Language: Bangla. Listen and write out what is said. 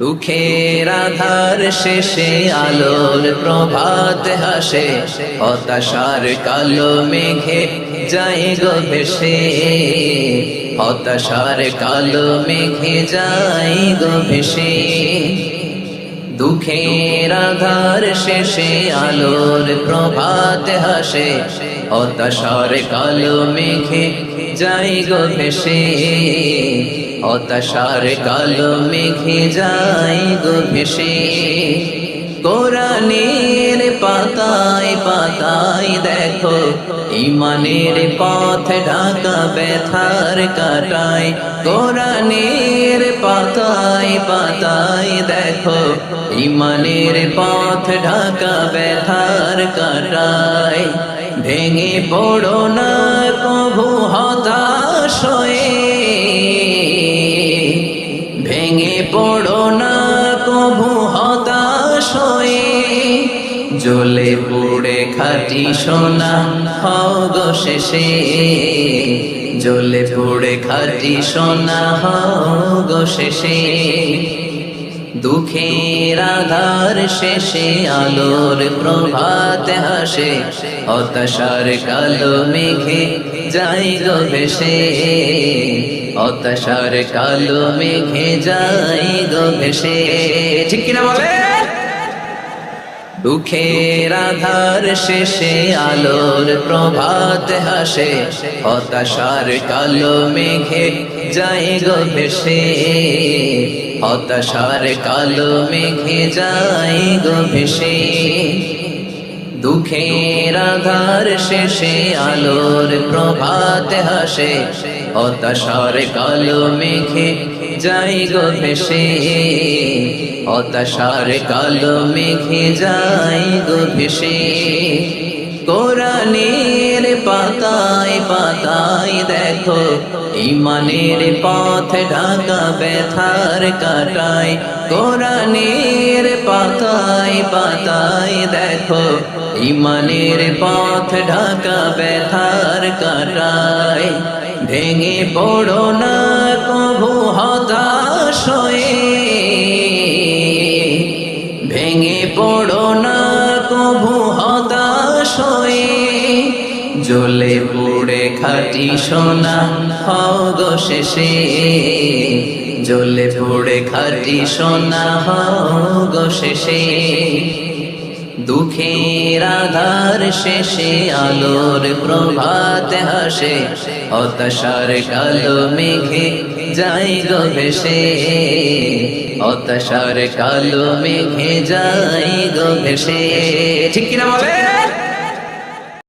দুঃখের আধার শেষে আলোর প্রভাত হাসে, হতাশার কালো মেঘে যায় গো ভেসে, হতাশার কালো মেঘে যায় গো ভেসে। দুঃখের আধার শেষে আলোর প্রভাত হাসে, হতাশার কালো মেঘে যায় গো ভেসে, হতাশার কালো মেঘে যায় গো ভেসে। কোরআনের পাতায় পাতায় দেখো ঈমানের পথ ঢাকা ব্যথার কাটায়, কোরআনের পাতায় পাতায় দেখো ঈমানের পথ ঢাকা ব্যথার কাটায়। ভেঙে পড়ো না কভু হতাশ হয়ে, ভেঙে পড়ো না কভু হতাশ হয়ে, জ্বলে পুড়ে খাঁটি সোনা হও গো শেষে, জ্বলে পুড়ে খাঁটি সোনা হও গো শেষে। দুঃখের আধার শেষে আলোর প্রভাত হাসে, হতাশার কালো মেঘে যায় গো ভেসে, হতাশার কালো মেঘে যায় গো ভেসে। ঠিক কিনা বলে? দুঃখের আধার শেষে আলোর প্রভাত হাসে, হতাশার কালো মেঘে যায় গো ভেসে, হতাশার কালো মেঘে যায় গো ভেসে। দুঃখের আধার শেষে আলোর প্রভাত হাসে, হতাশার কালো মেঘে যায় গো ভেসে, হতাশার কালো মেঘে যায় গো ভেসে। কোরআনের পাতায় পাতায় দেখো ঈমানের পথ ঢাকা ব্যথার কাটায়, কোরআনের পাতায় পাতায় দেখো ঈমানের পথ ঢাকা ব্যথার কাটায়। ভেঙে পড়ো না কভু হতাশ হয়ে, ভেঙে পড়ো না কভু হতাশ হয়ে, জ্বলে পুড়ে খাঁটি সোনা হও গো শেষে, জ্বলে পুড়ে খাঁটি সোনা হও গো শেষে। দুঃখের আধার শেষে আলোর প্রভাত হাসে, হতাশার কালো মেঘে যায় গো ভেসে, হতাশার কালো মেঘে যায় গো ভেসে। ঠিক কিনা বলে?